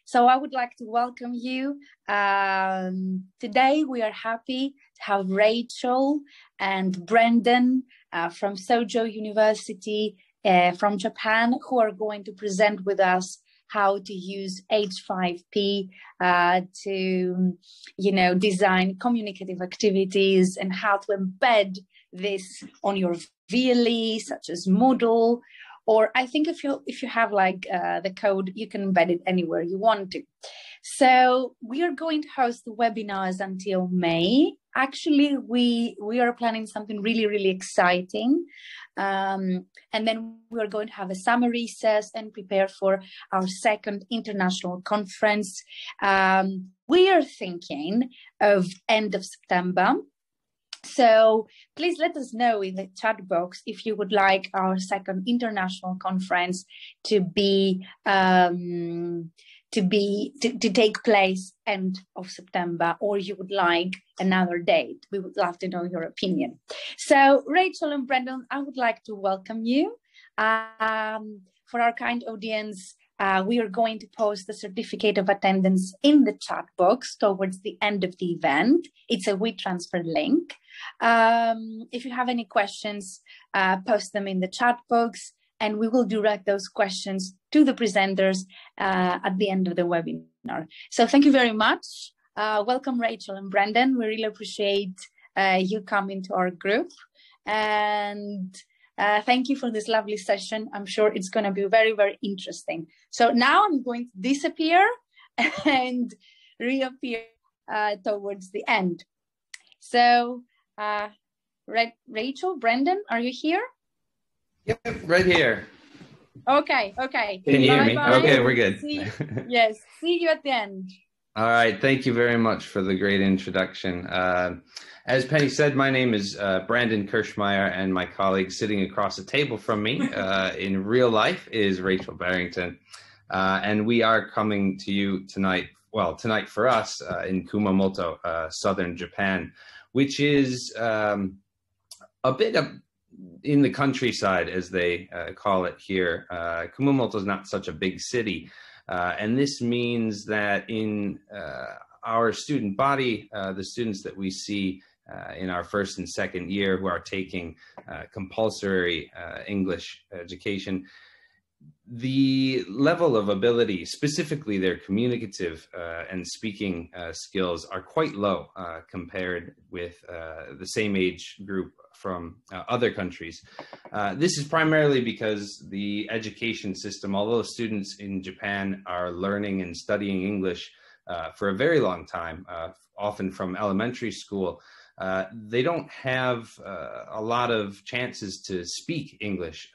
So I would like to welcome you. Today we are happy to have Rachel and Branden from Sojo University from Japan, who are going to present with us how to use H5P to, design communicative activities and how to embed this on your VLE, such as Moodle. Or I think if you have the code, you can embed it anywhere you want to. So we are going to host the webinars until May. Actually, we are planning something really, really exciting. And then we're going to have a summer recess and prepare for our second international conference. We are thinking of end of September. So please let us know in the chat box if you would like our second international conference to take place end of September, or you would like another date. We would love to know your opinion. So Rachel and Branden, I would like to welcome you. For our kind audience, we are going to post the certificate of attendance in the chat box towards the end of the event. It's a WeTransfer link. If you have any questions, post them in the chat box, and we will direct those questions to the presenters at the end of the webinar. So thank you very much. Welcome, Rachel and Branden. We really appreciate you coming to our group. And thank you for this lovely session. I'm sure it's going to be very, very interesting. So now I'm going to disappear and reappear towards the end. So Rachel, Branden, are you here? Yep, right here. Okay. Can you hear me? Okay, we're good. Yes, see you at the end. All right, thank you very much for the great introduction. As Penny said, my name is Branden Kirchmeyer, and my colleague sitting across the table from me in real life is Rachel Barington. And we are coming to you tonight, well, tonight for us in Kumamoto, southern Japan, which is a bit of in the countryside, as they call it here. Kumamoto is not such a big city. And this means that in our student body, the students that we see in our first and second year who are taking compulsory English education, the level of ability, specifically their communicative and speaking skills, are quite low compared with the same age group from other countries. This is primarily because the education system, although students in Japan are learning and studying English for a very long time, often from elementary school, they don't have a lot of chances to speak English.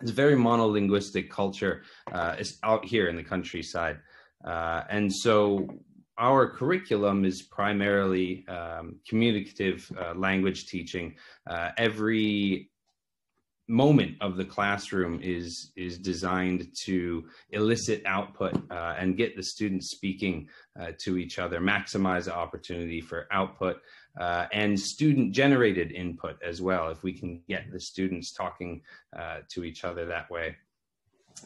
It's a very monolinguistic culture out here in the countryside. And so our curriculum is primarily communicative language teaching. Every moment of the classroom is designed to elicit output and get the students speaking to each other, maximize the opportunity for output and student-generated input as well, if we can get the students talking to each other that way.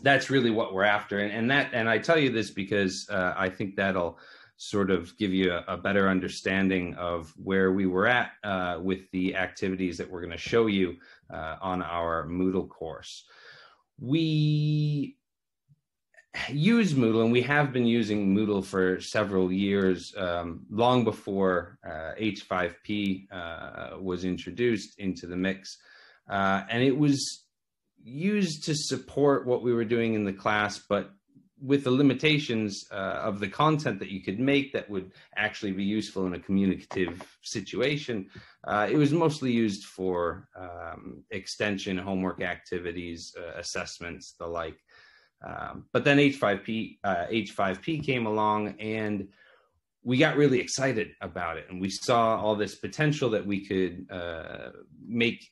That's really what we're after. And I tell you this because I think that'll sort of give you a better understanding of where we were at with the activities that we're going to show you on our Moodle course. We use Moodle, and we have been using Moodle for several years, long before H5P was introduced into the mix. And it was used to support what we were doing in the class, but with the limitations of the content that you could make that would actually be useful in a communicative situation. It was mostly used for extension, homework activities, assessments, the like. But then H5P came along, and we got really excited about it. And we saw all this potential that we could make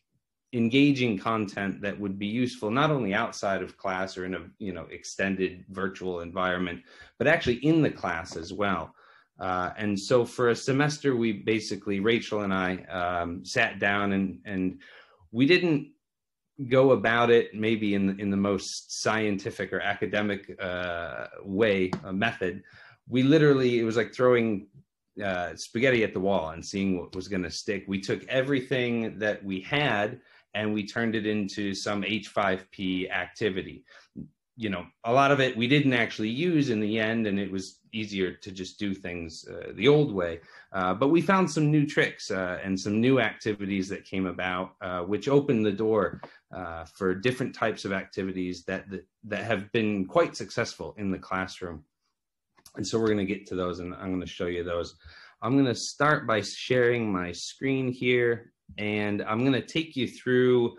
engaging content that would be useful not only outside of class or in a extended virtual environment, but actually in the class as well. And so for a semester, we basically, Rachel and I sat down and we didn't go about it maybe in the most scientific or academic method. We literally, it was like throwing spaghetti at the wall and seeing what was going to stick. We took everything that we had and we turned it into some H5P activity. You know, a lot of it we didn't actually use in the end, and it was easier to just do things the old way. But we found some new tricks and some new activities that came about, which opened the door for different types of activities that have been quite successful in the classroom. And so we're going to get to those, and I'm going to show you those. I'm going to start by sharing my screen here, and I'm going to take you through,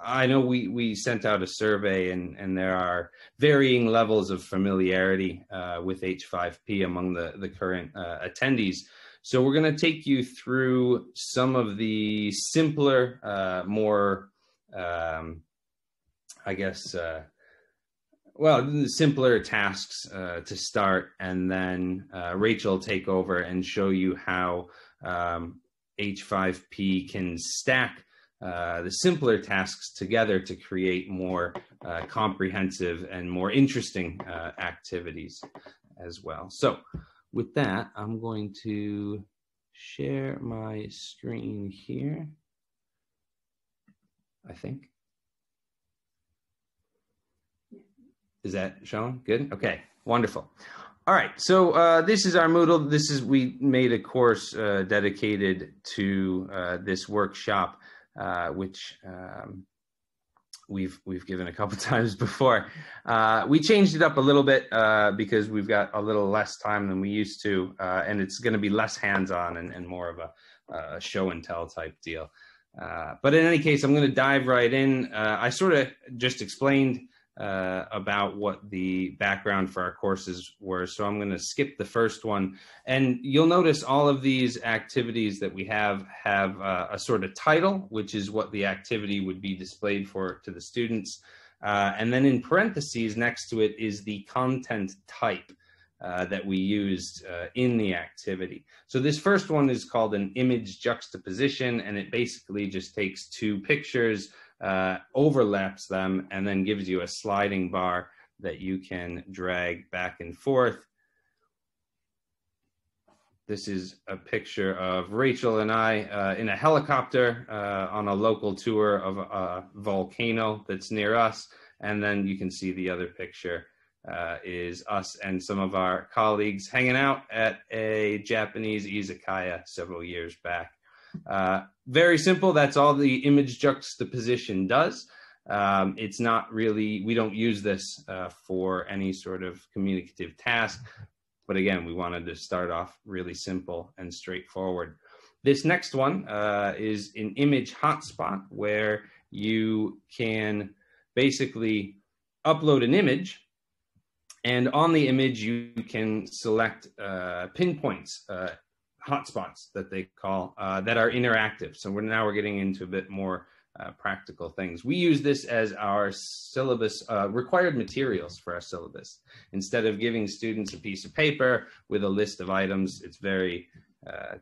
I know we sent out a survey, and there are varying levels of familiarity with H5P among the current attendees. So we're going to take you through some of the simpler, more, I guess, well, simpler tasks to start, and then Rachel will take over and show you how H5P can stack the simpler tasks together to create more comprehensive and more interesting activities as well. So with that, I'm going to share my screen here, I think. Is that shown? Good? Okay, wonderful. All right, so this is our Moodle. We made a course dedicated to this workshop, which we've given a couple times before. We changed it up a little bit because we've got a little less time than we used to, and it's going to be less hands-on and more of a show and tell type deal. But in any case, I'm going to dive right in. I sort of just explained about what the background for our courses were. So I'm going to skip the first one. And you'll notice all of these activities that we have a sort of title, which is what the activity would be displayed for to the students. And then in parentheses next to it is the content type that we used in the activity. So this first one is called an image juxtaposition, and it basically just takes two pictures, overlaps them, and then gives you a sliding bar that you can drag back and forth. This is a picture of Rachel and I in a helicopter on a local tour of a volcano that's near us. And then you can see the other picture is us and some of our colleagues hanging out at a Japanese izakaya several years back. Very simple. That's all the image juxtaposition does. It's not really, we don't use this for any sort of communicative task. But again, we wanted to start off really simple and straightforward. This next one is an image hotspot, where you can basically upload an image, and on the image you can select pinpoints, hotspots that they call, that are interactive. So we're getting into a bit more practical things. We use this as our syllabus, required materials for our syllabus. Instead of giving students a piece of paper with a list of items, it's very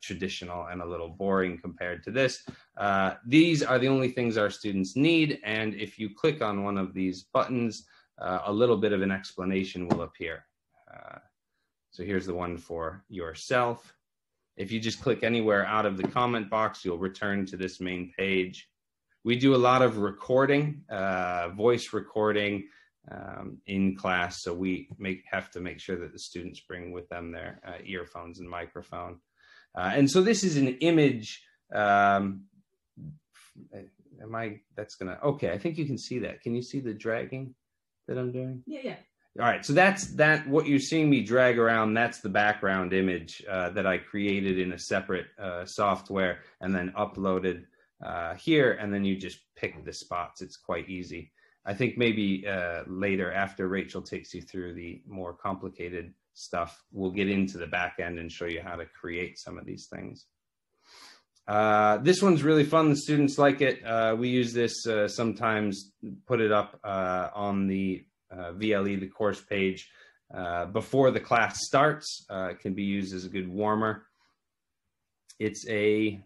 traditional and a little boring compared to this. These are the only things our students need, and if you click on one of these buttons, a little bit of an explanation will appear. So here's the one for yourself. If you just click anywhere out of the comment box, you'll return to this main page. We do a lot of recording, voice recording in class, so we have to make sure that the students bring with them their earphones and microphone. And so this is an image. Okay, I think you can see that. Can you see the dragging that I'm doing? Yeah. All right, so that's what you're seeing me drag around. That's the background image that I created in a separate software and then uploaded here, and then you just pick the spots. It's quite easy. I think maybe later, after Rachel takes you through the more complicated stuff, we'll get into the back end and show you how to create some of these things. This one's really fun. The students like it. We use this sometimes, put it up on the VLE, the course page, before the class starts. It can be used as a good warmer. It's a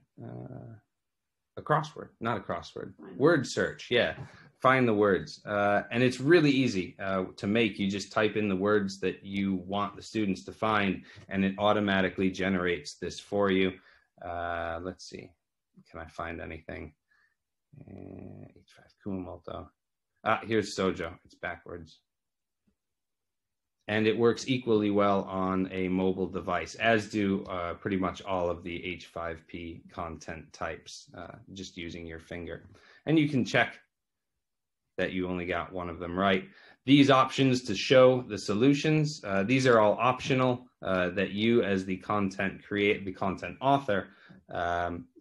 a crossword, not a crossword, word search. Yeah. Find the words. And it's really easy to make. You just type in the words that you want the students to find, and it automatically generates this for you. Let's see. Can I find anything? H5 Kumamoto. Here's Sojo. It's backwards. And it works equally well on a mobile device, as do pretty much all of the H5P content types, just using your finger. And you can check that you only got one of them right. These options to show the solutions, these are all optional that you as the content author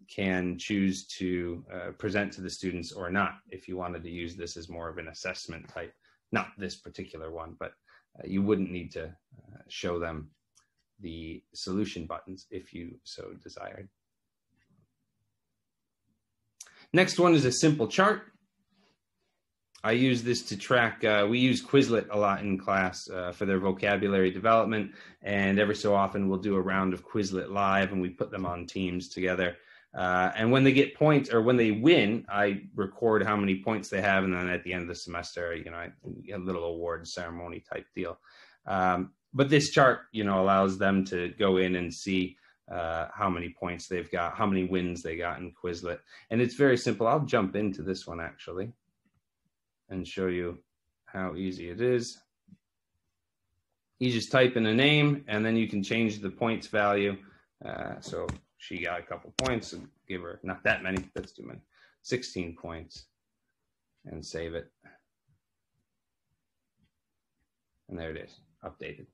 can choose to present to the students or not, if you wanted to use this as more of an assessment type. Not this particular one, but you wouldn't need to show them the solution buttons if you so desired. Next one is a simple chart. I use this to track, we use Quizlet a lot in class for their vocabulary development, and every so often we'll do a round of Quizlet live and we put them on teams together. And when they get points, or when they win, I record how many points they have, and then at the end of the semester, you know, a little award ceremony type deal. But this chart, you know, allows them to go in and see how many points they've got, how many wins they got in Quizlet. And it's very simple. I'll jump into this one actually and show you how easy it is. You just type in a name, and then you can change the points value. So she got a couple points, and give her, not that many, that's too many, 16 points, and save it. And there it is, updated.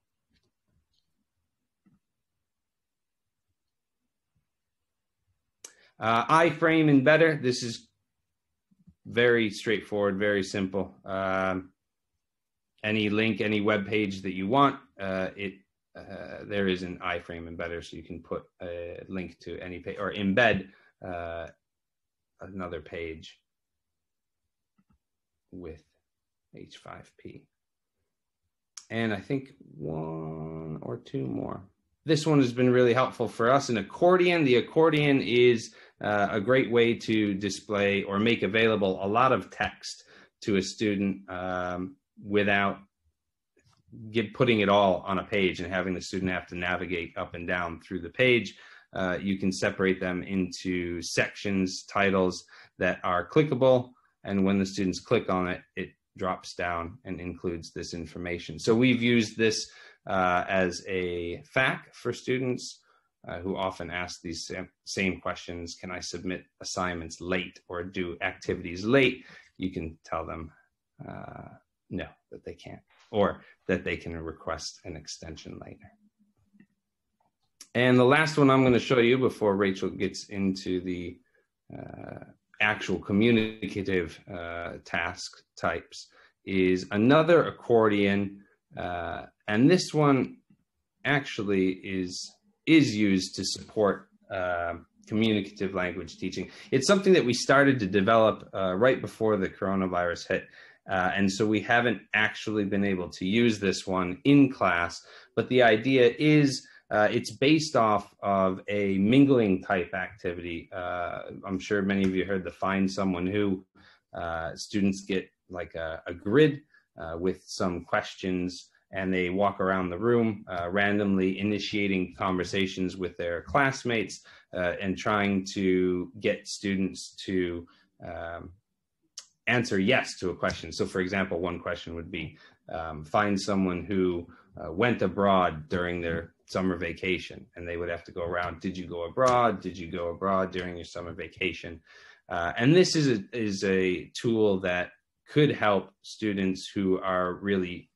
Iframe embedder, this is very straightforward, very simple. Any link, any web page that you want, there is an iframe embedder, so you can put a link to any page or embed another page with H5P. And I think one or two more. This one has been really helpful for us. An accordion. The accordion is a great way to display or make available a lot of text to a student without putting it all on a page and having the student have to navigate up and down through the page. You can separate them into sections, titles that are clickable, and when the students click on it, it drops down and includes this information. So we've used this as a FAQ for students who often ask these same questions. Can I submit assignments late or do activities late? You can tell them no, that they can't, or that they can request an extension later. And the last one I'm going to show you before Rachel gets into the actual communicative task types is another accordion. And this one actually is used to support communicative language teaching. It's something that we started to develop right before the coronavirus hit. And so we haven't actually been able to use this one in class, but the idea is it's based off of a mingling type activity. I'm sure many of you heard the Find Someone Who. Students get like a grid with some questions, and they walk around the room randomly initiating conversations with their classmates and trying to get students to answer yes to a question. So for example, one question would be, find someone who went abroad during their summer vacation, and they would have to go around, did you go abroad? Did you go abroad during your summer vacation? And this is a tool that could help students who are really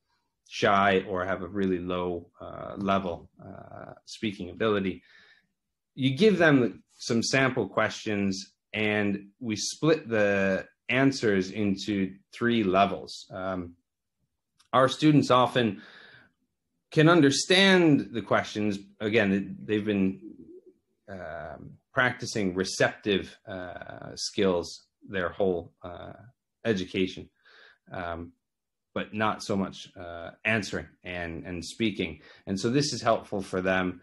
shy or have a really low level speaking ability. You give them some sample questions, and we split the answers into 3 levels. Our students often can understand the questions. Again, they've been practicing receptive skills their whole education, but not so much answering and speaking. And so this is helpful for them.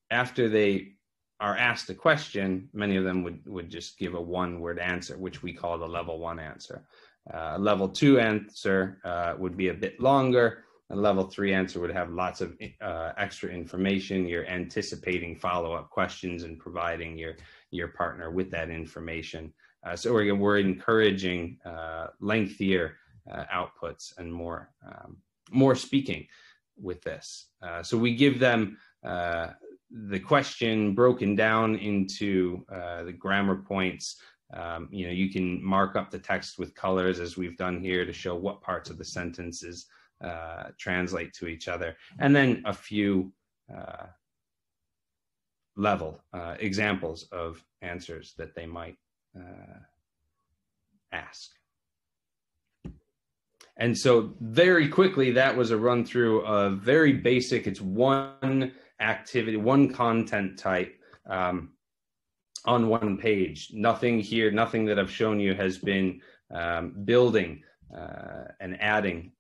After they are asked a question, many of them would just give a one-word answer, which we call the level 1 answer. Level 2 answer would be a bit longer. A level 3 answer would have lots of extra information. You're anticipating follow-up questions and providing your partner with that information. So we're encouraging lengthier outputs and more speaking with this. So we give them the question broken down into the grammar points. You can mark up the text with colors, as we've done here, to show what parts of the sentences translate to each other, and then a few level examples of answers that they might ask. And so very quickly, that was a run through of very basic. It's one activity, one content type on one page. Nothing here, nothing that I've shown you has been building and adding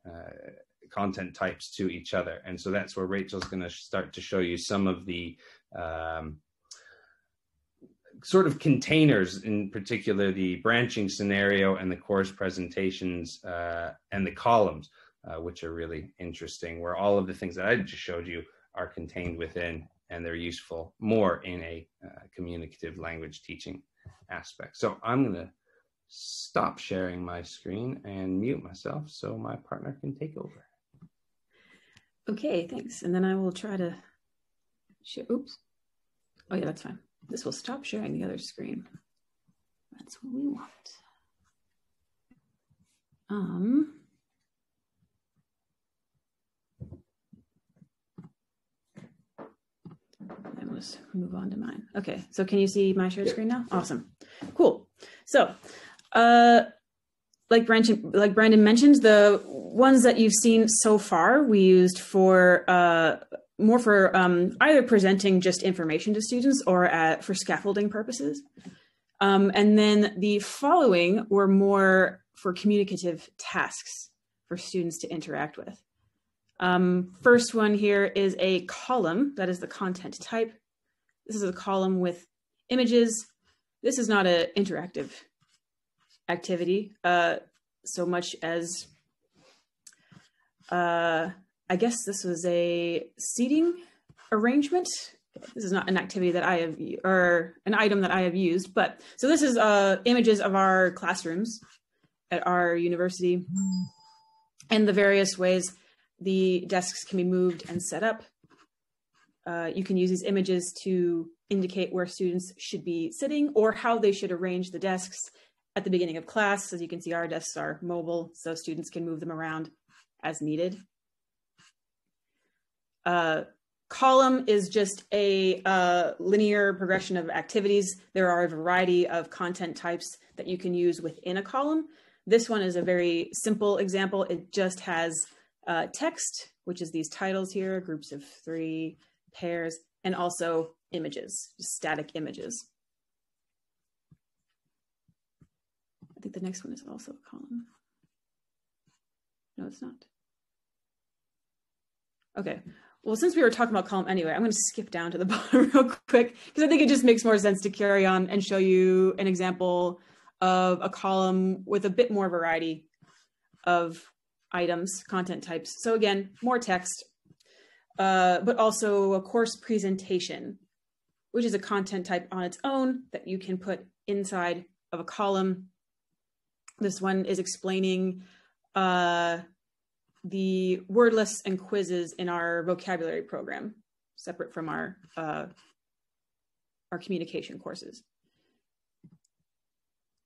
content types to each other. And so that's where Rachel's going to start to show you some of the sort of containers, in particular the branching scenario and the course presentations and the columns, which are really interesting, where all of the things that I just showed you are contained within, and they're useful more in a communicative language teaching aspect. So I'm going to stop sharing my screen and mute myself so my partner can take over. Okay, thanks. And then I will try to share. Oops. Oh yeah, that's fine. This will stop sharing the other screen. That's what we want. And let's move on to mine. Okay, so can you see my shared screen now? Awesome, cool. So, like Branden mentioned, the ones that you've seen so far, we used for more for either presenting just information to students or for scaffolding purposes. And then the following were more for communicative tasks for students to interact with. First one here is a column. That is the content type. This is a column with images. This is not an interactive activity so much as I guess this was a seating arrangement. This is not an activity that I have, or an item that I have used, but so this is images of our classrooms at our university and the various ways the desks can be moved and set up. You can use these images to indicate where students should be sitting or how they should arrange the desks at the beginning of class. As you can see, our desks are mobile, so students can move them around as needed. Column is just a linear progression of activities. There are a variety of content types that you can use within a column. This one is a very simple example. It just has text, which is these titles here, groups of 3, pairs, and also images, just static images. I think the next one is also a column. No, it's not. Okay. Well, since we were talking about column anyway, I'm going to skip down to the bottom real quick because I think it just makes more sense to carry on and show you an example of a column with a bit more variety of items, content types. So again, more text, but also a course presentation, which is a content type on its own that you can put inside of a column. This one is explaining the word lists and quizzes in our vocabulary program, separate from our communication courses.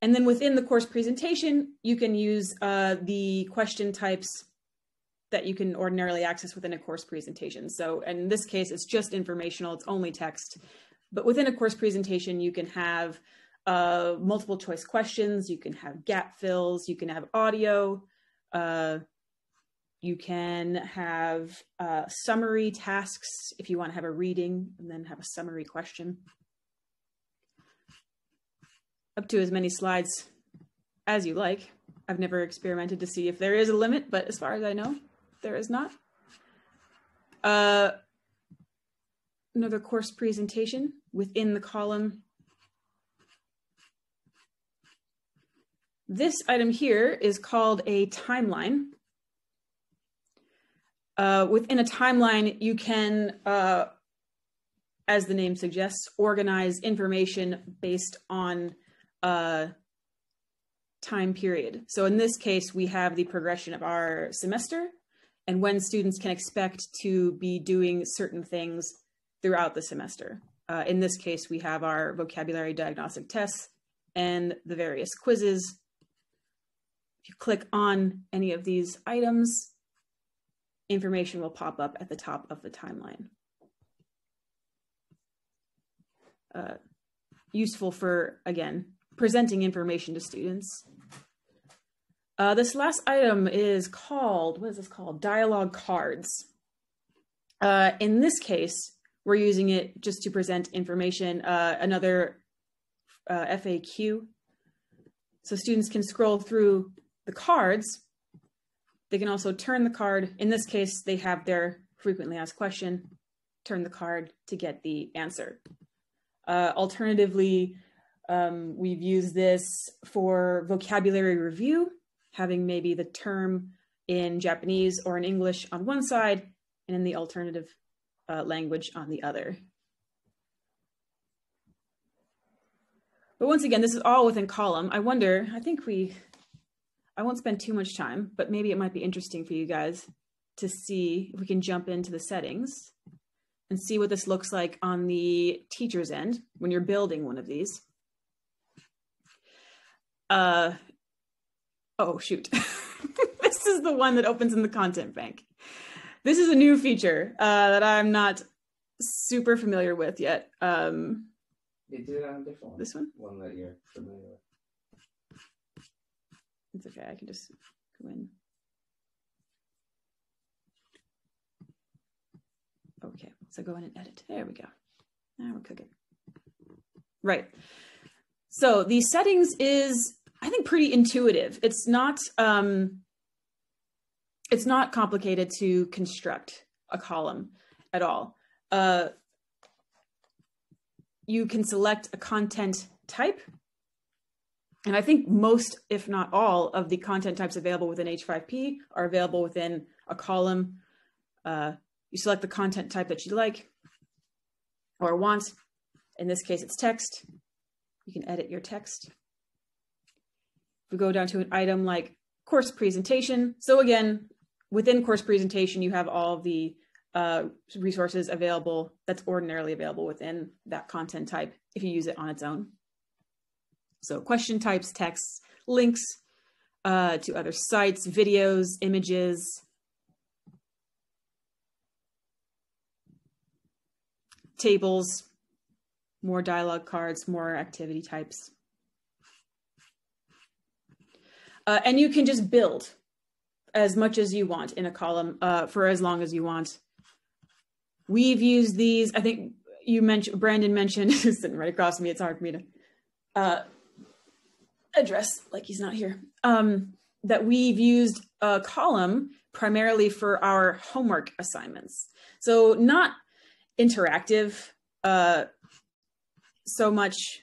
And then within the course presentation, you can use the question types that you can ordinarily access within a course presentation. So in this case, it's just informational, it's only text. But within a course presentation, you can have multiple choice questions, you can have gap fills, you can have audio, you can have summary tasks if you want to have a reading and then have a summary question. Up to as many slides as you like. I've never experimented to see if there is a limit, but as far as I know, there is not. Another course presentation. within the column. This item here is called a timeline. Within a timeline, you can, as the name suggests, organize information based on time period. So in this case, we have the progression of our semester and when students can expect to be doing certain things throughout the semester. In this case, we have our vocabulary diagnostic tests and the various quizzes. If you click on any of these items, information will pop up at the top of the timeline. Useful for, again, presenting information to students. This last item is called, what is this called? Dialogue cards. In this case, we're using it just to present information, another FAQ. So students can scroll through the cards. They can also turn the card. In this case, they have their frequently asked question, turn the card to get the answer. Alternatively, we've used this for vocabulary review, having maybe the term in Japanese or in English on one side and in the alternative language on the other. But once again, this is all within column. I wonder, I won't spend too much time, but maybe it might be interesting for you guys to see if we can jump into the settings and see what this looks like on the teacher's end when you're building one of these. Oh, shoot. This is the one that opens in the content bank. This is a new feature that I'm not super familiar with yet. Is it on a different one? This one? One that you're familiar with. It's okay, I can just go in. Okay, so go in and edit. There we go. Now we're cooking. Right. So the settings is, I think, pretty intuitive. It's not complicated to construct a column at all. You can select a content type. And I think most, if not all, of the content types available within H5P are available within a column. You select the content type that you like or want. In this case, it's text. You can edit your text. If we go down to an item like course presentation. So again, within course presentation, you have all the resources available that's ordinarily available within that content type if you use it on its own. So question types, texts, links to other sites, videos, images, tables, more dialogue cards, more activity types. And you can just build as much as you want in a column for as long as you want. We've used these, I think you mentioned, Branden mentioned, sitting right across from me, it's hard for me to address like he's not here, that we've used a column primarily for our homework assignments. So not interactive so much,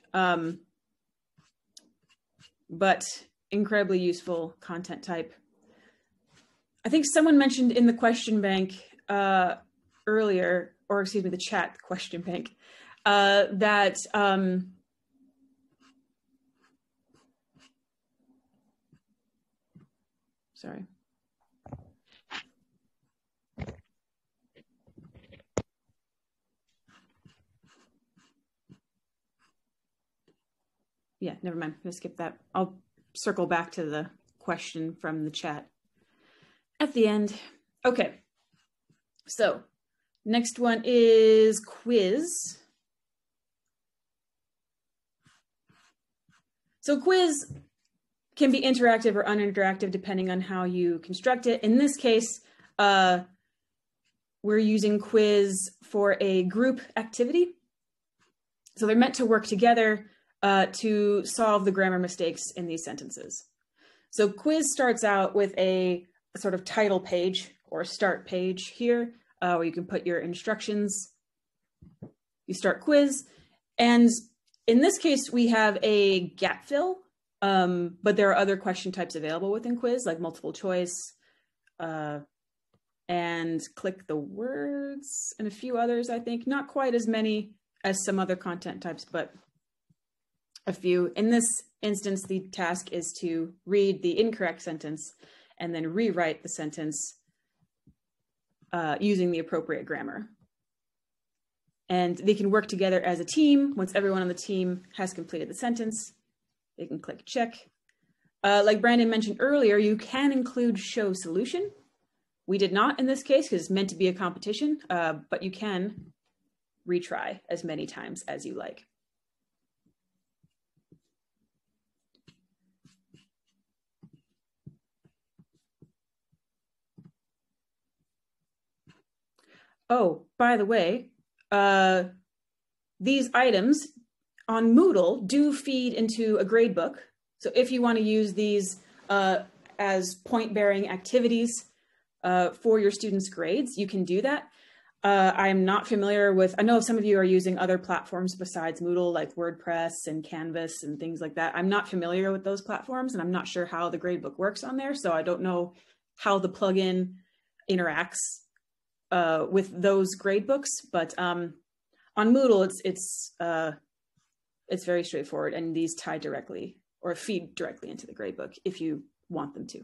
but incredibly useful content type. I think someone mentioned in the question bank earlier, or excuse me, the chat question bank, that sorry. Yeah, never mind. I'm gonna skip that. I'll circle back to the question from the chat at the end. Okay, so next one is quiz. So quiz can be interactive or uninteractive depending on how you construct it. In this case, we're using quiz for a group activity. So they're meant to work together to solve the grammar mistakes in these sentences. So quiz starts out with a sort of title page or start page here, where you can put your instructions. You start quiz, And in this case, we have a gap fill, but there are other question types available within quiz, like multiple choice, and click the words, and a few others, I think. Not quite as many as some other content types, but a few. In this instance, the task is to read the incorrect sentence and then rewrite the sentence using the appropriate grammar. And they can work together as a team. Once everyone on the team has completed the sentence, they can click check. Like Branden mentioned earlier, you can include show solution. We did not in this case because it's meant to be a competition, but you can retry as many times as you like. Oh, by the way, these items on Moodle do feed into a gradebook. So if you want to use these as point-bearing activities for your students' grades, you can do that. I'm not familiar with, I know some of you are using other platforms besides Moodle, like WordPress and Canvas and things like that. I'm not familiar with those platforms, and I'm not sure how the gradebook works on there. So I don't know how the plugin interacts with those gradebooks, but on Moodle, it's very straightforward, and these tie directly or feed directly into the gradebook if you want them to.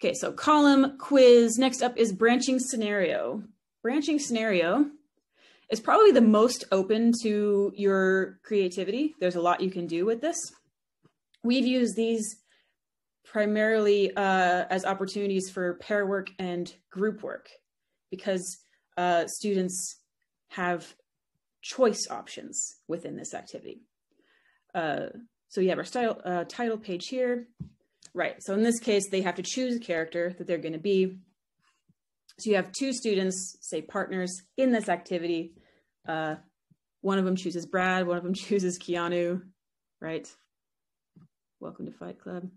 Okay, so column, quiz. Next up is branching scenario. Branching scenario is probably the most open to your creativity. There's a lot you can do with this. We've used these primarily as opportunities for pair work and group work because students have choice options within this activity. So you have our title page here. Right, so in this case, they have to choose a character that they're gonna be. So you have two students, say partners, in this activity. One of them chooses Brad, one of them chooses Keanu, right? Welcome to Fight Club.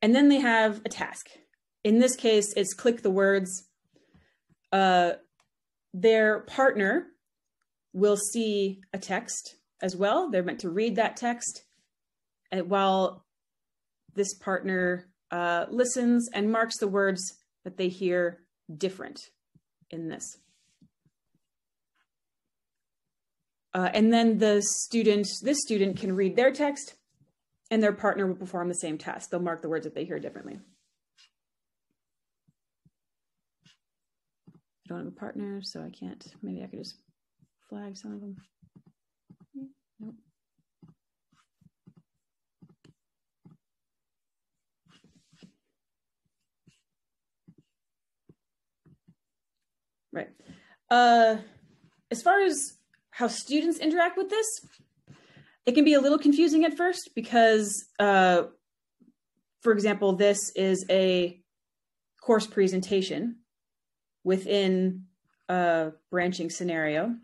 And then they have a task. In this case, it's click the words. Their partner will see a text as well. They're meant to read that text. And while this partner listens and marks the words that they hear different in this. And then this student can read their text, and their partner will perform the same task. They'll mark the words that they hear differently. I don't have a partner, so I can't. Maybe I could just flag some of them. Nope. Right. As far as how students interact with this, it can be a little confusing at first because, for example, this is a course presentation within a branching scenario.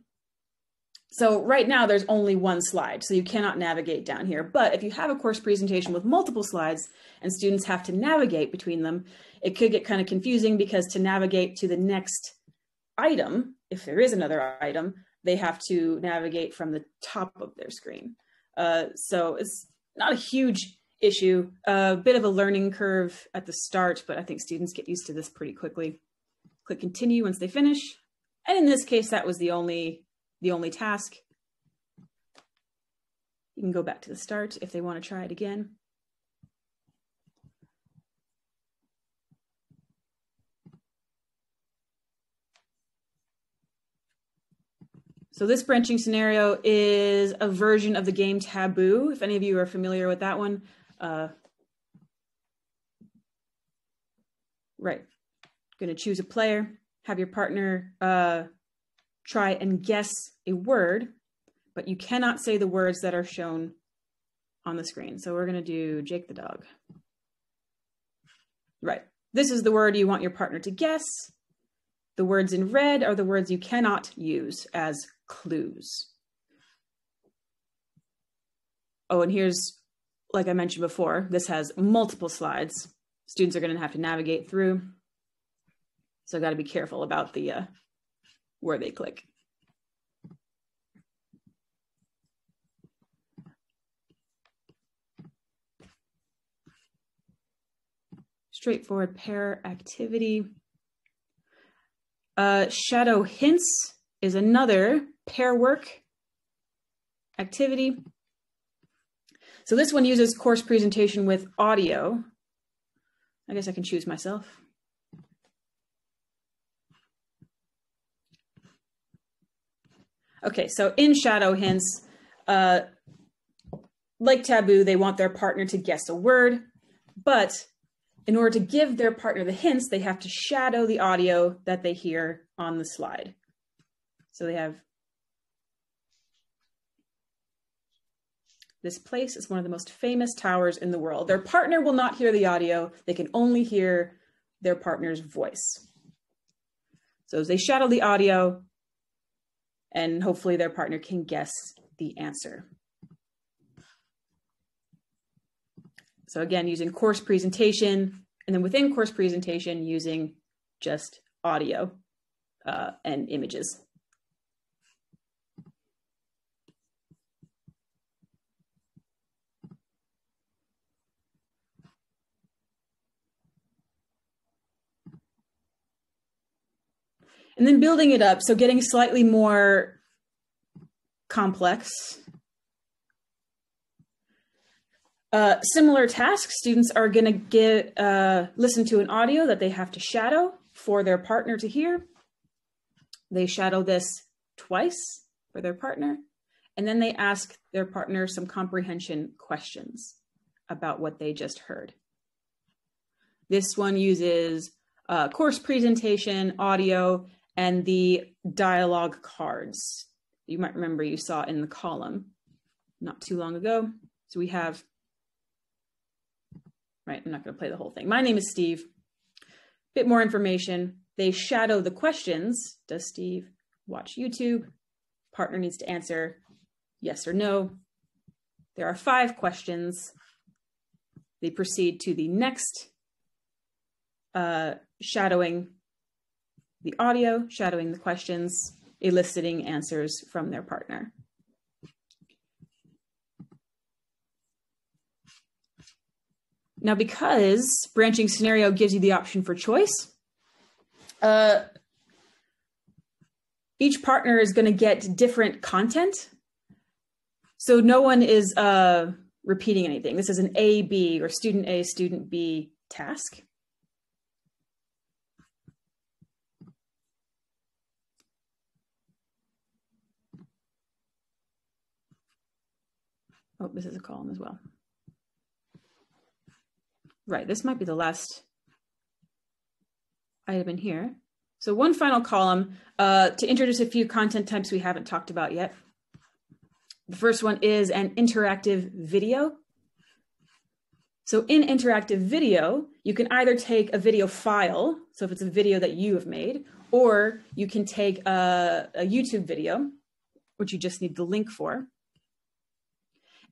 So right now there's only one slide, so you cannot navigate down here. But if you have a course presentation with multiple slides and students have to navigate between them, it could get kind of confusing because to navigate to the next item, if there is another item, they have to navigate from the top of their screen. So it's not a huge issue, a bit of a learning curve at the start, but I think students get used to this pretty quickly. Click continue once they finish. And in this case, that was the only task. You can go back to the start if they want to try it again. So this branching scenario is a version of the game Taboo, if any of you are familiar with that one. Right, going to choose a player, have your partner try and guess a word, but you cannot say the words that are shown on the screen. So we're going to do Jake the dog. Right, this is the word you want your partner to guess. The words in red are the words you cannot use as clues. Oh, and here's, like I mentioned before, this has multiple slides. Students are going to have to navigate through. So got to be careful about the where they click. straightforward pair activity. Shadow hints is another pair work activity. So this one uses course presentation with audio. I guess I can choose myself. Okay, so in shadow hints, like Taboo, they want their partner to guess a word, but in order to give their partner the hints, they have to shadow the audio that they hear on the slide. So they have this place is one of the most famous towers in the world. Their partner will not hear the audio. They can only hear their partner's voice. So as they shadow the audio, and hopefully their partner can guess the answer. So again, using course presentation, and then within course presentation, using just audio and images. And then building it up, so getting slightly more complex. Similar tasks, students are going to listen to an audio that they have to shadow for their partner to hear. They shadow this twice for their partner, and then they ask their partner some comprehension questions about what they just heard. This one uses course presentation, audio, and the dialogue cards. You might remember you saw in the column not too long ago. So we have, right, I'm not going to play the whole thing. My name is Steve. Bit more information. They shadow the questions. Does Steve watch YouTube? Partner needs to answer yes or no. There are 5 questions. They proceed to the next shadowing the audio, shadowing the questions, eliciting answers from their partner. Now, because branching scenario gives you the option for choice, each partner is going to get different content. So no one is repeating anything. This is an A-B or student A, student B task. Oh, this is a column as well. Right, this might be the last item in here. So one final column to introduce a few content types we haven't talked about yet. The first one is an interactive video. So in interactive video, you can either take a video file, so if it's a video that you have made, or you can take a YouTube video, which you just need the link for.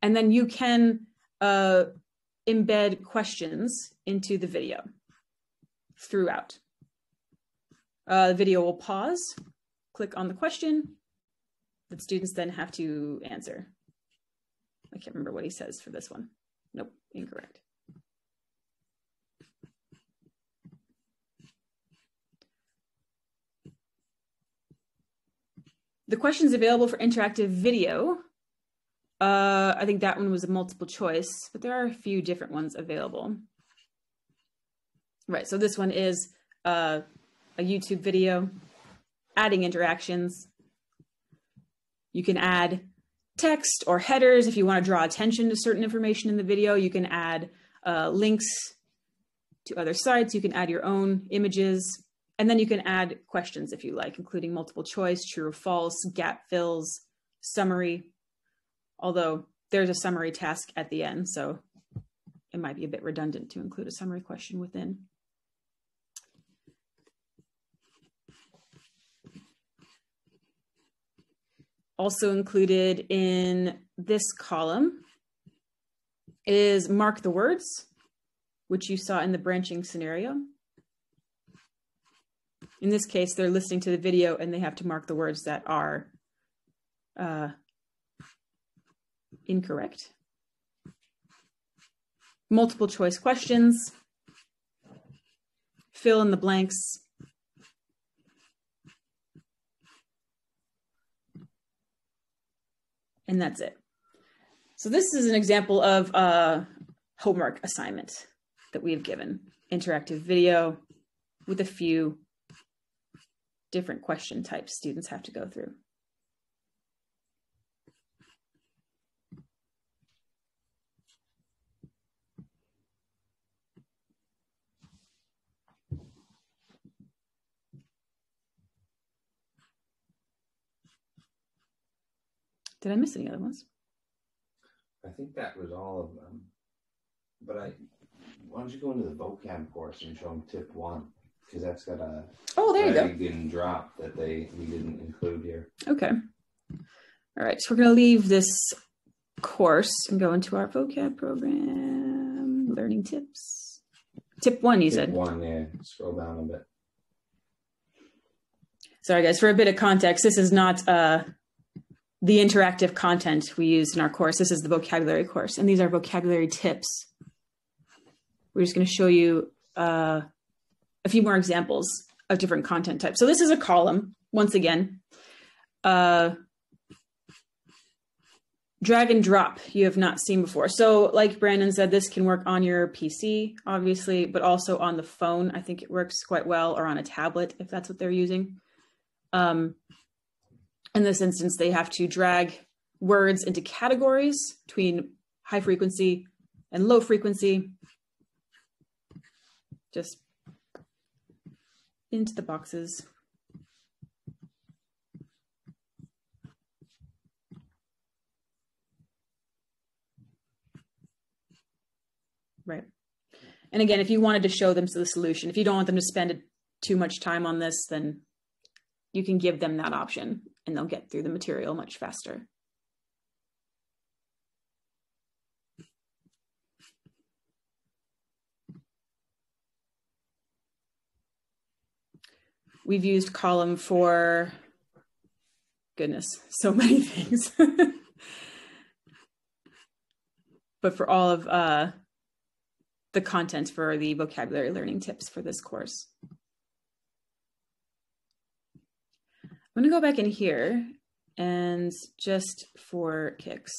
And then you can embed questions into the video throughout. The video will pause, click on the question that students then have to answer. I can't remember what he says for this one. Nope, incorrect. The questions available for interactive video, I think that one was a multiple choice, but there are a few different ones available. Right, so this one is a YouTube video, adding interactions. You can add text or headers if you want to draw attention to certain information in the video. You can add links to other sites. You can add your own images. And then you can add questions if you like, including multiple choice, true or false, gap fills, summary. Although there's a summary task at the end, so it might be a bit redundant to include a summary question within. Also included in this column is mark the words, which you saw in the branching scenario. In this case, they're listening to the video and they have to mark the words that are incorrect. Multiple choice questions. fill in the blanks. And that's it. So this is an example of a homework assignment that we have given. Interactive video with a few different question types students have to go through. Did I miss any other ones? I think that was all of them. But why don't you go into the vocab course and show them tip 1? Because that's got a drag and drop that we didn't include here. Okay. All right, so we're going to leave this course and go into our vocab program, learning tips. Tip 1, you said? Tip 1, yeah. Scroll down a bit. Sorry, guys, for a bit of context, this is not the interactive content we used in our course. This is the vocabulary course, and these are vocabulary tips. We're just going to show you a few more examples of different content types. So this is a column, once again. Drag and drop, you have not seen before. So like Branden said, this can work on your PC, obviously, but also on the phone. I think it works quite well, or on a tablet, if that's what they're using. In this instance, they have to drag words into categories between high frequency and low frequency. Just into the boxes. Right. And again, if you wanted to show them the solution, if you don't want them to spend too much time on this, then you can give them that option and they'll get through the material much faster. We've used column for, goodness, so many things. But for all of the content for the vocabulary learning tips for this course. I'm going to go back in here and just for kicks,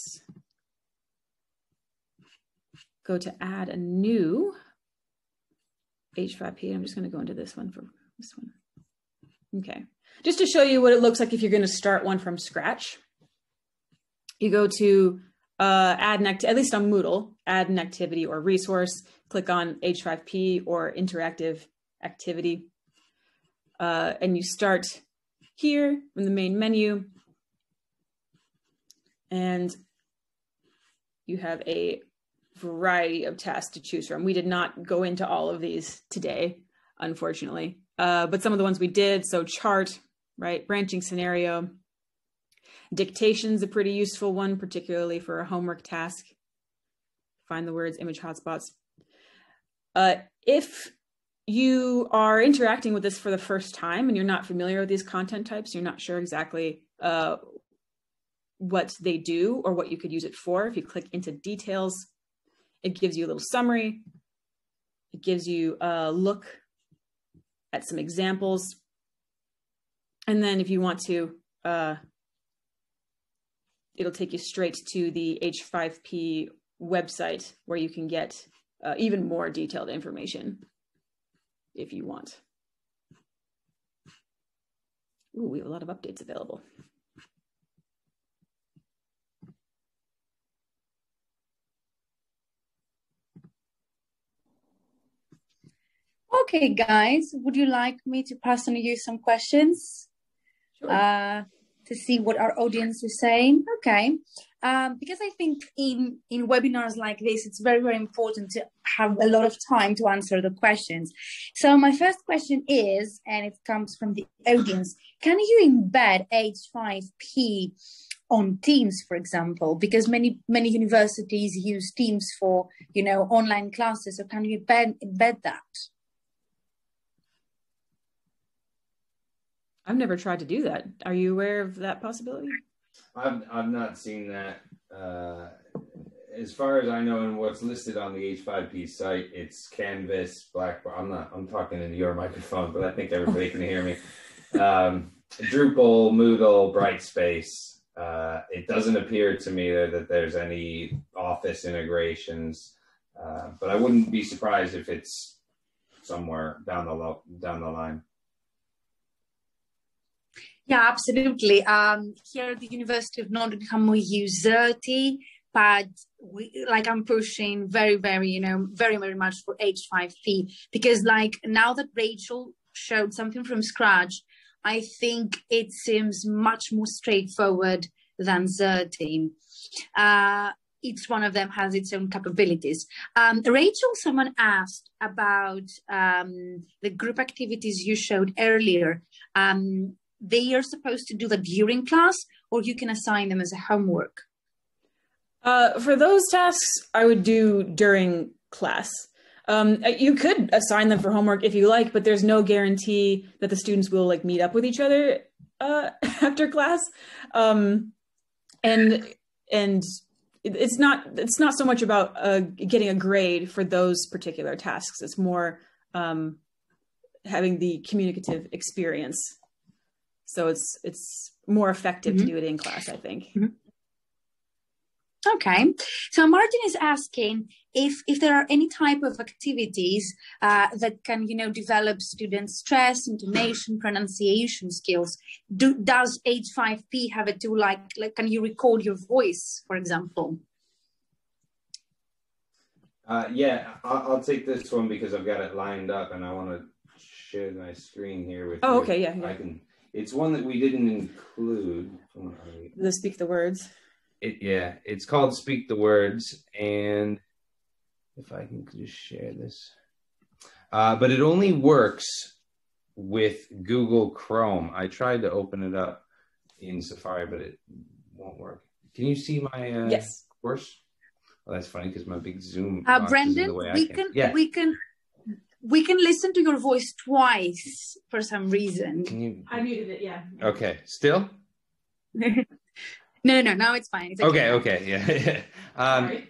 go to add a new H5P. I'm just going to go into this one for this one. Okay. Just to show you what it looks like if you're going to start one from scratch. You go to add an activity, at least on Moodle, add an activity or resource, click on H5P or interactive activity, and you start here in the main menu, and you have a variety of tasks to choose from. We did not go into all of these today, unfortunately, but some of the ones we did. So chart, right? Branching scenario. Dictation's a pretty useful one, particularly for a homework task. Find the words, image hotspots. If you are interacting with this for the first time and you're not familiar with these content types, you're not sure exactly what they do or what you could use it for. If you click into details, it gives you a little summary. It gives you a look at some examples. And then if you want to, it'll take you straight to the H5P website where you can get even more detailed information if you want. Ooh, we have a lot of updates available. Okay, guys, would you like me to pass on you some questions? Sure. To see what our audience is saying? Okay. Because I think in webinars like this, it's very, very important to have a lot of time to answer the questions. So my first question is, and it comes from the audience, can you embed H5P on Teams, for example? Because many universities use Teams for, online classes. So can you embed that? I've never tried to do that. Are you aware of that possibility? I've not seen that as far as I know, and what's listed on the H5P site, it's Canvas, Blackboard. I'm talking into your microphone, but I think everybody can hear me. Drupal, Moodle, Brightspace. It doesn't appear to me that there's any Office integrations, but I wouldn't be surprised if it's somewhere down the line. Yeah, absolutely. Here at the University of Nottingham, we use Xerte, but I'm pushing very, very, very, very much for H5P, because now that Rachel showed something from scratch, I think it seems much more straightforward than Xerte. Each one of them has its own capabilities. Rachel, someone asked about the group activities you showed earlier. They are supposed to do that during class, or you can assign them as a homework? For those tasks, I would do during class. You could assign them for homework if you like, but there's no guarantee that the students will meet up with each other after class. And it's not so much about getting a grade for those particular tasks. It's more having the communicative experience. So it's more effective to do it in class, I think. Okay. So Martin is asking if there are any type of activities that can, develop students' stress, intonation, pronunciation skills. Does H5P have a tool like can you record your voice, for example? Yeah, I'll take this one because I've got it lined up and I want to share my screen here with you. Oh, okay, yeah. I can. It's one that we didn't include. The Speak the Words. It's called Speak the Words, and if I can just share this. But it only works with Google Chrome. I tried to open it up in Safari, but it won't work. Can you see my yes course? Well, that's funny because my big Zoom. Branden, we can listen to your voice twice for some reason. I muted it, yeah. Okay, still? No, now it's fine. It's okay, yeah.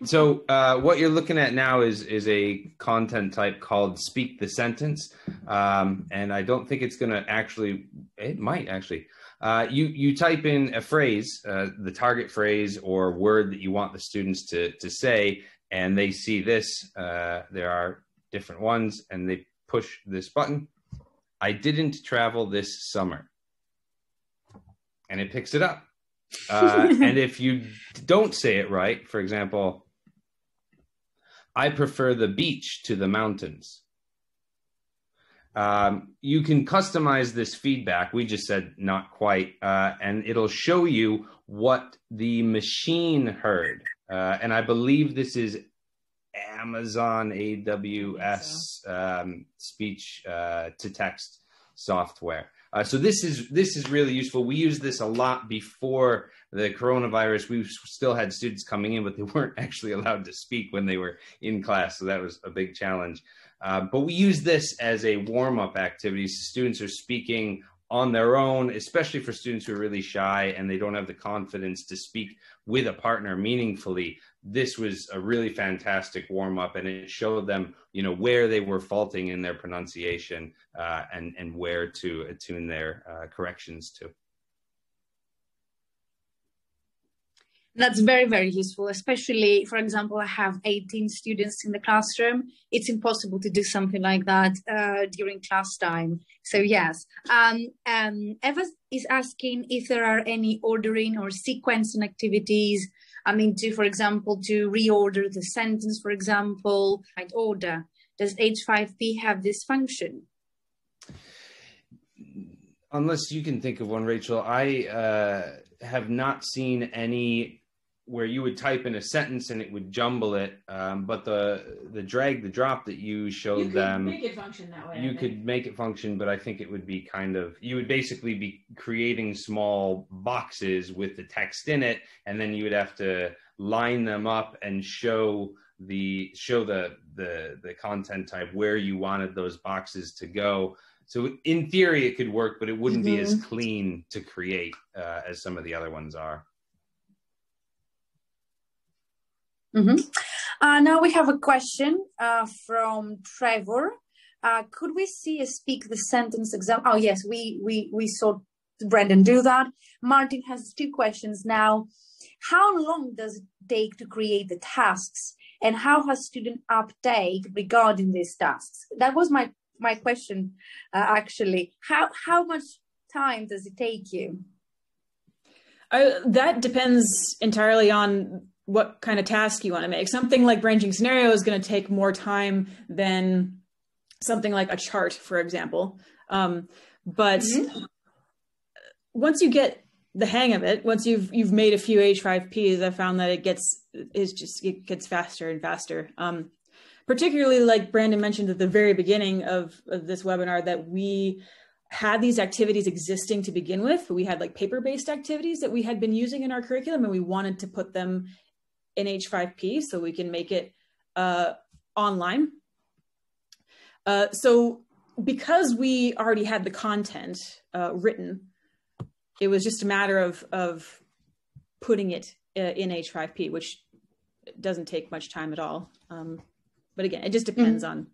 So what you're looking at now is a content type called Speak the Sentence. And I don't think it's going to actually, it might actually. You type in a phrase, the target phrase or word that you want the students to say, and they see this. There are different ones, and they push this button. I didn't travel this summer. And it picks it up. And if you don't say it right, for example, I prefer the beach to the mountains. You can customize this feedback. We just said not quite, and it'll show you what the machine heard. And I believe this is Amazon AWS speech to text software. So this is really useful. We used this a lot before the coronavirus. We still had students coming in, but they weren't actually allowed to speak when they were in class. So that was a big challenge. But we use this as a warm-up activity. So students are speaking on their own, especially for students who are really shy and they don't have the confidence to speak with a partner meaningfully. This was a really fantastic warm-up, and it showed them, where they were faulting in their pronunciation and where to attune their corrections to. That's very, very useful, especially, for example, I have 18 students in the classroom. It's impossible to do something like that during class time. So yes, Eva is asking if there are any ordering or sequencing activities. For example, to reorder the sentence, for example, right order. Does H5P have this function? Unless you can think of one, Rachel, I have not seen any where you would type in a sentence and it would jumble it. But the drag, the drop that you showed them, you could make it function that way. You could make it function, but I think it would be you would basically be creating small boxes with the text in it, and then you would have to line them up and show the content type where you wanted those boxes to go. So in theory, it could work, but it wouldn't be as clean to create as some of the other ones are. Now we have a question from Trevor. Could we see a speak the sentence example? Oh, yes, we saw Branden do that. Martin has 2 questions now. How long does it take to create the tasks? And how has student uptake regarding these tasks? That was my question, actually. How much time does it take you? That depends entirely on what kind of task you want to make. Something like branching scenario is going to take more time than something like a chart, for example. But once you get the hang of it, once you've made a few H5Ps, I found that it gets faster and faster. Particularly, like Branden mentioned at the very beginning of this webinar, that we had these activities existing to begin with. We had like paper-based activities that we had been using in our curriculum, and we wanted to put them in H5P so we can make it online. So because we already had the content written, it was just a matter of putting it in H5P, which doesn't take much time at all. But again, it just depends on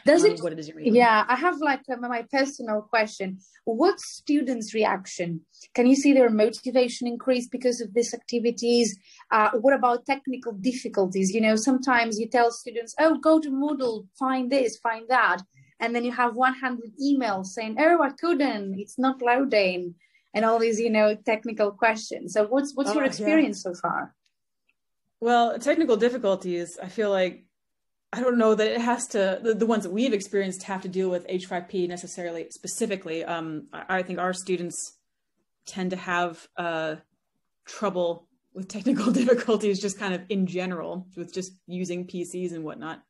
what it is you're reading. Yeah, I have like my personal question. What's students' reaction? Can you see their motivation increase because of these activities? What about technical difficulties? You know, sometimes you tell students, oh, go to Moodle, find this, find that. And then you have 100 emails saying, oh, I couldn't, it's not loading. And all these, you know, technical questions. So what's your experience so far? Well, technical difficulties, I feel like, I don't know that it has to, the ones that we've experienced have to deal with H5P necessarily, specifically. I think our students tend to have trouble with technical difficulties just kind of in general, with just using PCs and whatnot.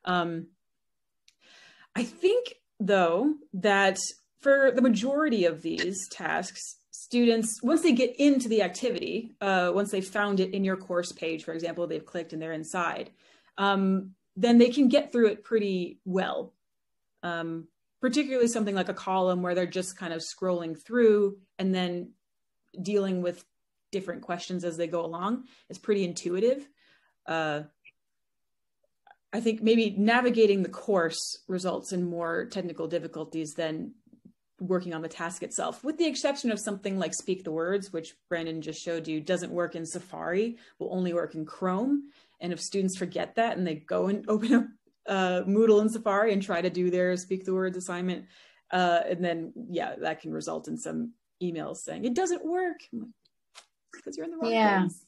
I think, though, that for the majority of these tasks, students, once they get into the activity, once they've found it in your course page, for example, they've clicked and they're inside, then they can get through it pretty well. Particularly something like a column where they're just kind of scrolling through and then dealing with different questions as they go along. It's pretty intuitive. I think maybe navigating the course results in more technical difficulties than working on the task itself, with the exception of something like Speak the Words, which Branden just showed you doesn't work in Safari, will only work in Chrome. And if students forget that and they go and open up Moodle in Safari and try to do their Speak the Words assignment, and then, yeah, that can result in some emails saying, it doesn't work. Because you're in the wrong place.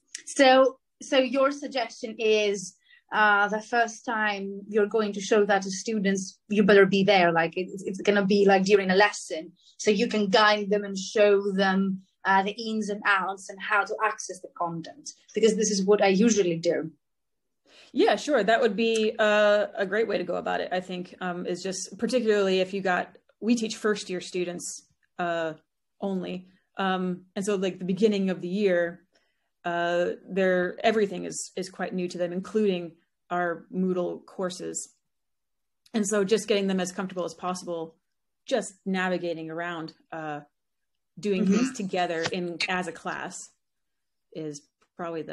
So your suggestion is, the first time you're going to show that to students, you better be there. Like it's going to be like during a lesson, so you can guide them and show them the ins and outs and how to access the content, because this is what I usually do. Yeah, sure. That would be a great way to go about it, I think, is just particularly if we teach first year students only. And so like the beginning of the year, everything is quite new to them, including our Moodle courses. And so just getting them as comfortable as possible, just navigating around, doing things together as a class is probably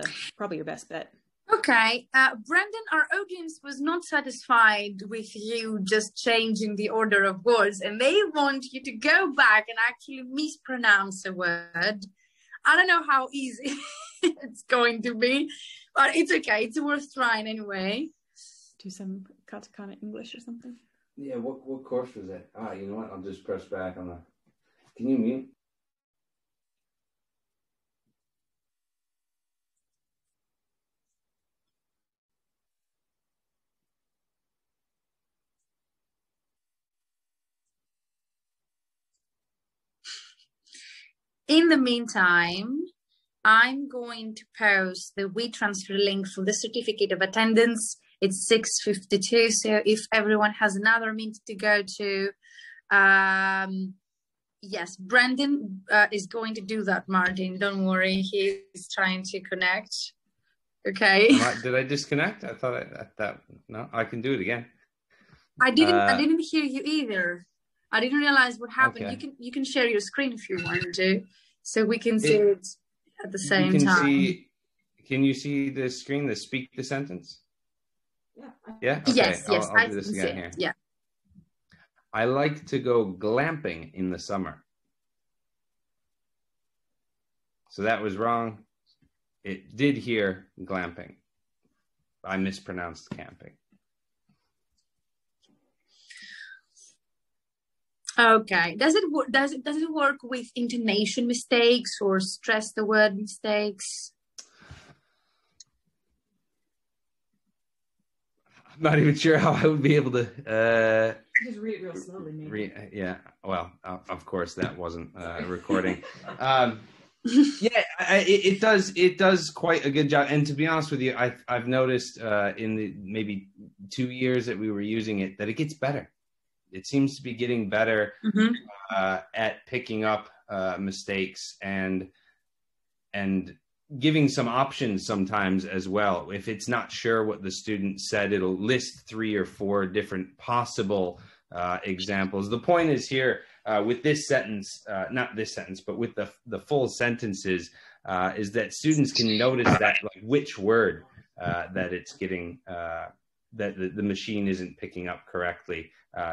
your best bet. Okay, Branden, our audience was not satisfied with you just changing the order of words, and they want you to go back and actually mispronounce a word. I don't know how easy it's going to be, but it's okay. It's worth trying anyway. Do some katakana English or something. Yeah, what course was it? You know what? I'll just press back on the... Can you mute? In the meantime, I'm going to post the WeTransfer link for the certificate of attendance. It's 6:52, so if everyone has another meeting to go to, yes, Branden is going to do that, Martin. Don't worry, he's trying to connect. Okay. Did I disconnect? I thought no, I can do it again. I didn't hear you either. I didn't realize what happened. Okay. You can share your screen if you want to, so we can see it at the same time. Can you see the screen, the speak the sentence? Yeah. Yeah? Okay. Yes, I'll do this again here. Yeah. I like to go glamping in the summer. So that was wrong. It did hear glamping. I mispronounced camping. Okay. Does it work with intonation mistakes or stress the word mistakes? I'm not even sure how I would be able to. Just read it real slowly, maybe. Yeah. Well, of course, that wasn't recording. It does quite a good job. And to be honest with you, I've noticed in the maybe 2 years that we were using it that it gets better. It seems to be getting better at picking up mistakes and giving some options sometimes as well. If it's not sure what the student said, it'll list 3 or 4 different possible examples. The point is here with this sentence, not this sentence, but with the full sentences, is that students can notice that like which word that it's getting, that the machine isn't picking up correctly.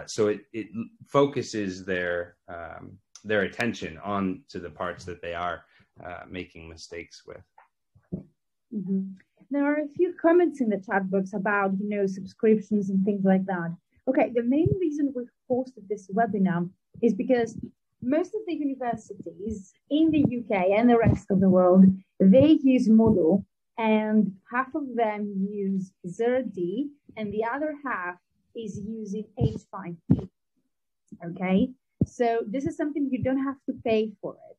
So it focuses their attention on to the parts that they are making mistakes with. Mm-hmm. There are a few comments in the chat box about, subscriptions and things like that. Okay, the main reason we've hosted this webinar is because most of the universities in the UK and the rest of the world, they use Moodle, and half of them use Xerdi, and the other half is using H5P. Okay, so this is something you don't have to pay for it.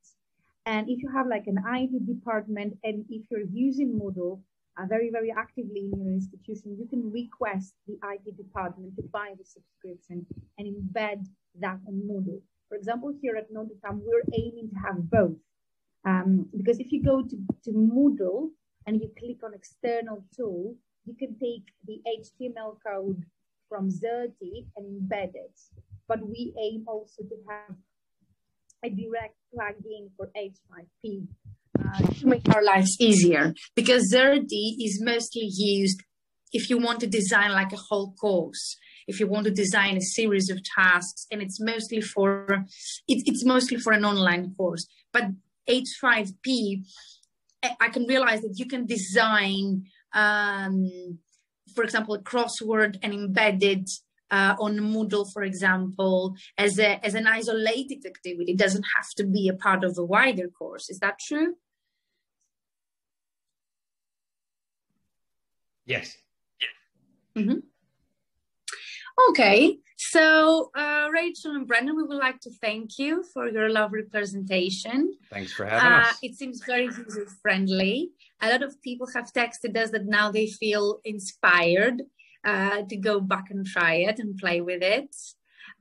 And if you have like an IT department, and if you're using Moodle very, very actively in your institution, you can request the IT department to buy the subscription and embed that on Moodle. For example, here at Notre Dame, we're aiming to have both. Because if you go to Moodle and you click on external tool, you can take the HTML code from Xerdi and embed it. But we aim also to have a direct plugin for H5P to make our lives easier, because Xerdi is mostly used if you want to design like a whole course, if you want to design a series of tasks, and it's mostly for an online course. But H5P, I can realize that you can design, for example, a crossword and embed it on Moodle, for example, as an isolated activity. It doesn't have to be a part of a wider course. Is that true? Yes. Mm-hmm. Okay, so Rachel and Branden, we would like to thank you for your lovely presentation. Thanks for having us. It seems very user-friendly. A lot of people have texted us that now they feel inspired to go back and try it and play with it.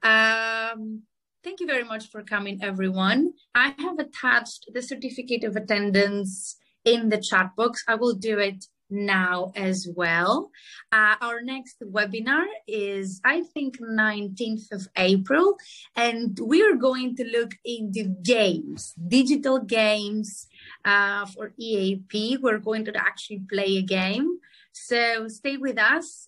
Thank you very much for coming, everyone. I have attached the certificate of attendance in the chat box. I will do it now as well. Our next webinar is, I think, 19th of April, and we are going to look into games, digital games for EAP. We're going to actually play a game. So stay with us.